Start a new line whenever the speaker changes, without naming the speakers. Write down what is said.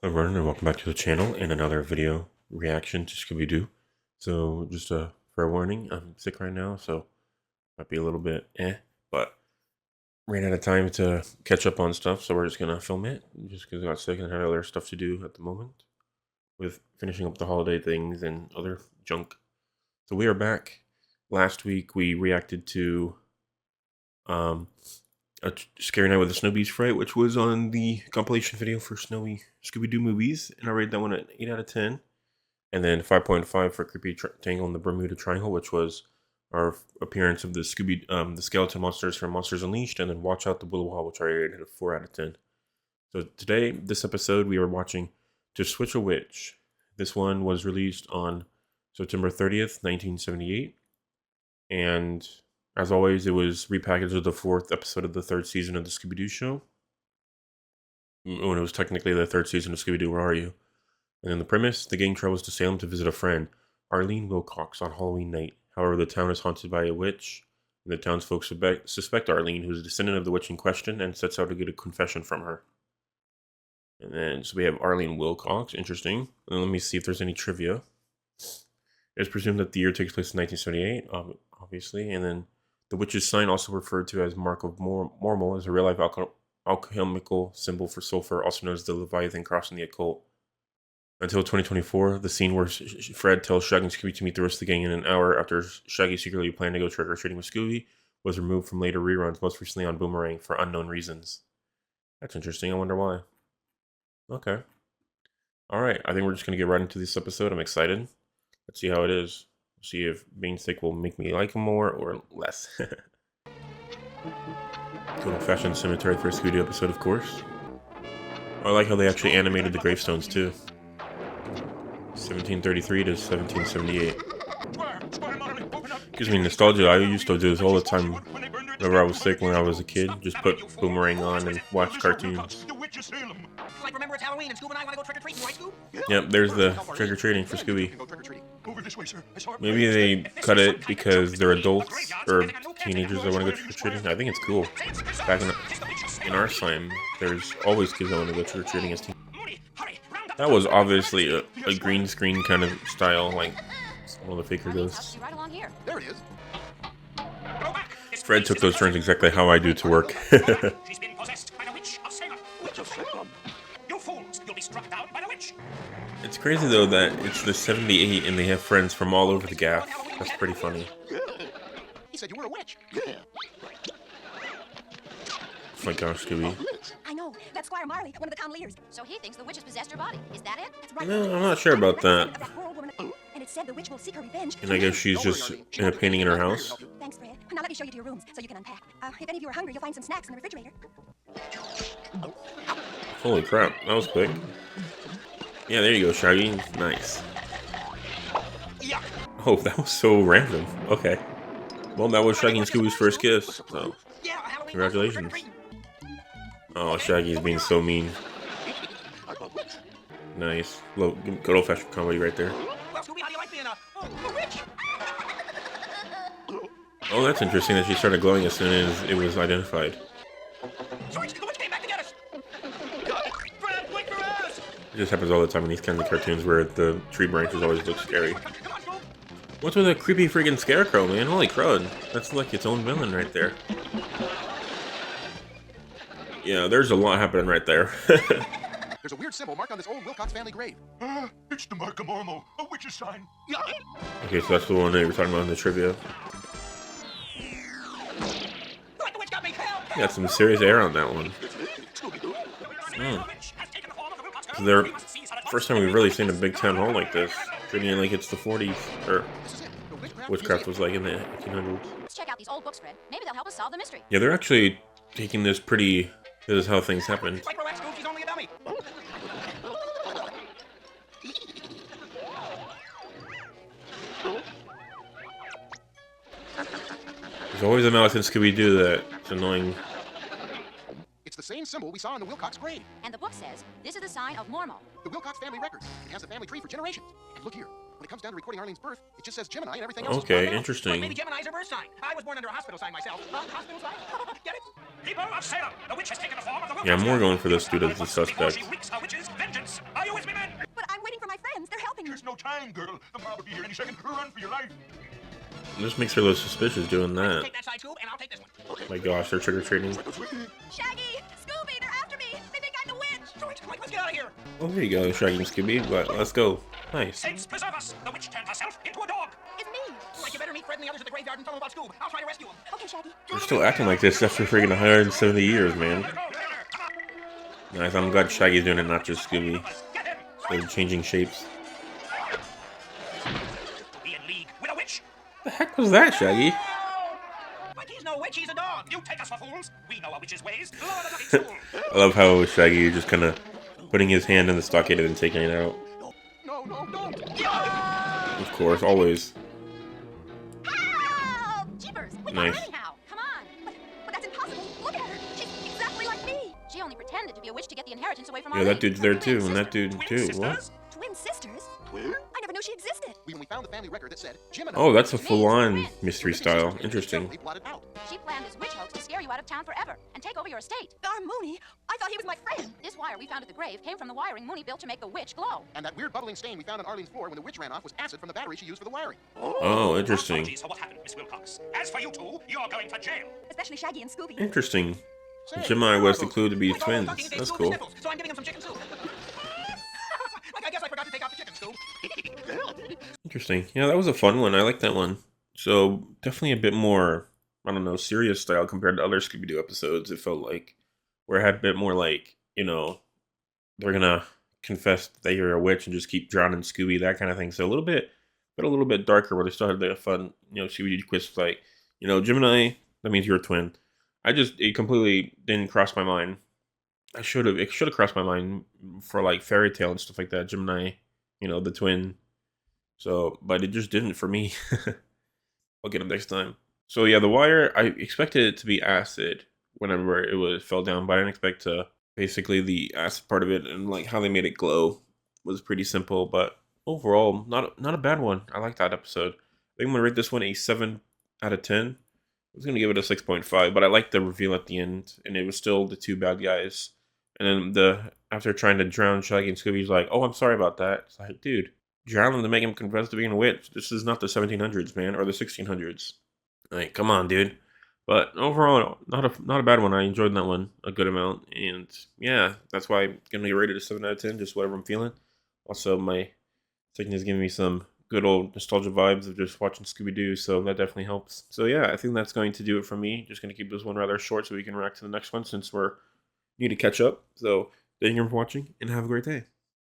Hello everyone, and welcome back to the channel and another video reaction to Scooby-Doo. So just a fair warning, I'm sick right now, so might be a little bit but ran out of time to catch up on stuff, so we're just gonna film it just because I got sick and had other stuff to do at the moment with finishing up the holiday things and other junk. So we are back. Last week we reacted to a Scary Night with the Snow Beast Fright, which was on the compilation video for snowy Scooby-Doo movies, and I rated that one at 8 out of 10. And then 5.5 for Creepy Tangle in the Bermuda Triangle, which was our appearance of the the skeleton monsters from Monsters Unleashed, and then Watch Out the Willow Wall, which I rated at 4 out of 10. So today, this episode, we are watching To Switch a Witch. This one was released on September 30th, 1978, and as always, it was repackaged as the 4th episode of the 3rd season of the Scooby-Doo show. When it was technically the 3rd season of Scooby-Doo, Where Are You? And then the premise, the gang travels to Salem to visit a friend, Arlene Wilcox, on Halloween night. However, the town is haunted by a witch, and the townsfolk suspect Arlene, who is a descendant of the witch in question, and sets out to get a confession from her. And then, so we have Arlene Wilcox, interesting. And let me see if there's any trivia. It's presumed that the year takes place in 1978, obviously, and then the witch's sign, also referred to as Mark of Mormel, is a real-life alchemical symbol for sulfur, also known as the Leviathan cross in the occult. Until 2024, the scene where Fred tells Shaggy and Scooby to meet the rest of the gang in an hour after Shaggy secretly planned to go trick-or-treating with Scooby was removed from later reruns, most recently on Boomerang, for unknown reasons. That's interesting. I wonder why. Okay. Alright, I think we're just going to get right into this episode. I'm excited. Let's see how it is. See if being sick will make me like him more or less. Good old-fashioned cemetery for a Scooby-Doo episode, of course. I like how they actually animated the gravestones too. 1733 to 1778. Gives me nostalgia. I used to do this all the time whenever I was sick when I was a kid. Just put Boomerang on and watch cartoons.
Like, remember it's Halloween and Scoob and I want to go trick-or-treating, right, Scoob?
Yep, there's the trick-or-treating for Scooby. Maybe they cut it because they're adults or teenagers that want to go trick-or-treating. I think it's cool. Back in our time, there's always kids that want to go trick-or-treating as teenagers. That was obviously a green screen kind of style, like one of the faker ghosts.
There it is.
Fred took those turns exactly how I do to work.
She's been possessed by the witch of Salem. Witch of Salem? You fools, you'll be struck down by the witch.
It's crazy though that it's the 78 and they have friends from all over the gaff. That's pretty funny.
He said you were a witch.
Oh my gosh, Scooby.
I know. That's Squire Marley, one of the town leaders. So he thinks the witch has possessed her body. Is that it? That's right.
No, I'm not sure about that.
And it said the witch will seek her revenge.
And I guess she's just in a painting in her house.
Thanks, Fred. Now let me show you to your rooms so you can unpack. If any of you are hungry, you'll find some snacks in the refrigerator.
Holy crap, that was quick. Yeah, there you go, Shaggy. Nice. Oh, that was so random. Okay. Well, that was Shaggy and Scooby's first kiss, so congratulations. Oh, Shaggy's being so mean. Nice. Good old-fashioned comedy right there.
Well, Scooby, how do you like being a witch?
Oh, that's interesting that she started glowing as soon as it was identified.
George, the witch came back to get us. Fred, wait for us.
It just happens all the time in these kinds of cartoons where the tree branches always look scary.
Come on, Scoob.
What's with a creepy friggin' scarecrow, man? Holy crud. That's like its own villain right there. Yeah, there's a lot happening right there.
There's a weird symbol marked on this old Wilcox family grave.
It's the Mark of Mormel, a witch's sign.
Okay, so that's the one that you were talking about in the trivia.
Like the witch got me. Help.
Got some serious air on that one. So they're first time we've really seen a big town hall like this. Treating it like it's the 40s, or witchcraft was like in the 1800s.
Let's check out these old books, Fred. Maybe they'll help us solve the mystery.
Yeah, they're actually taking this pretty. This is how things happened.
Like relax, Scoob, she's only a dummy.
There's always a mouse in Scooby-Doo that's annoying.
It's the same symbol we saw in the Wilcox grave.
And the book says, this is the sign of Mormel.
The Wilcox family records. It has the family tree for generations. And look here. When it comes down to recording Arlene's birth, it just says Gemini and everything else.
Okay,
Well,
interesting.
maybe Gemini's her birth sign. I was born under a hospital sign myself. Hospital sign? Get it? People of Salem, the witch has taken the form of the
Yeah, I'm more going for this dude as the suspect.
She wreaks her witch's vengeance. I
time, girl. The mob will be here any second. Run for your life.
This makes her a little suspicious doing that.
Take that side tube, and I'll take this one. Okay.
My gosh, they're trick-or-treating.
Shaggy! Scooby! They're after me! They think I'm the witch!
Sweet. Quick, let's get out of here.
Oh, there you go, Shaggy and Scooby. But let's go. Nice.
Saints preserve us. The witch turned herself into a dog.
It's me!
Like, you better meet Fred and the others at the graveyard and tell them about Scoob. I'll try to rescue him.
Okay, Shaggy.
They're still acting like this after freaking 170 years, man. Nice, I'm glad Shaggy's doing it, not just Scooby.
Get him.
They're changing shapes.
Be in league with a witch.
The heck was that, Shaggy?
But he's no witch, he's a dog. You take us for fools. We know a witch's ways. Lord of the big school.
I love how Shaggy is just kind of putting his hand in the stockade and then taking it out.
No, don't.
Of course, always.
Help! Jeepers! We got
Nice.
her anyhow! Come on! But that's impossible! Look at her! She's exactly like me! She only pretended to be a witch to get the inheritance away from
Yeah,
Arlene.
that dude's there too, and that dude
Twin
too.
sisters?
What?
Twin sisters?
Twin?
I never knew she existed!
When we found the family record that said Jim and
Oh, that's a
Which means
full-on
twins.
mystery style. Interesting.
They blotted out.
She planned this witch hoax to scare you out of town forever and take over your estate. Our Mooney? I thought he was my friend! This wire we found at the grave came from the wiring Mooney built to make the witch glow.
And that weird bubbling stain we found on Arlene's floor when the witch ran off was acid from the battery she used for the wiring.
Oh, interesting.
Apologies for what happened, Miss Wilcox. As for you two, you're going to jail.
Especially Shaggy and Scooby.
Interesting.
Say,
Gemini was the clue to be
My dog
twins.
fucking gave
That's
Scoob
cool.
sniffles, so I'm giving him some chicken soup. Like, I guess I forgot to take out the chicken soup.
Interesting. Yeah, that was a fun one. I like that one. So definitely a bit more, I don't know, serious style compared to other Scooby-Doo episodes. It felt like where it had a bit more like, you know, they're gonna confess that you're a witch and just keep drowning Scooby, that kind of thing. So a little bit darker, where they still had the fun, you know, Scooby-Doo quiz like, you know, Gemini, that means you're a twin. It completely didn't cross my mind. It should have crossed my mind for like fairy tale and stuff like that. Gemini, you know, the twin. So, but it just didn't for me. I'll get them next time. So yeah, the wire, I expected it to be acid whenever fell down, but I didn't expect to basically the acid part of it and like how they made it glow was pretty simple, but overall, not a bad one. I like that episode. I think I'm gonna rate this one a 7 out of 10. I was gonna give it a 6.5, but I liked the reveal at the end, and it was still the two bad guys. And then after trying to drown Shaggy and Scooby, he's like, "Oh, I'm sorry about that." It's like, dude, drown him to make him confess to being a witch. This is not the 1700s, man, or the 1600s. Like, come on, dude. But overall, not a bad one. I enjoyed that one a good amount, and yeah, that's why I'm gonna get rated a 7 out of 10. Just whatever I'm feeling. Also, my sickness is giving me some good old nostalgia vibes of just watching Scooby-Doo, so that definitely helps. So yeah, I think that's going to do it for me. Just going to keep this one rather short so we can react to the next one since we're need to catch up. So thank you for watching and have a great day.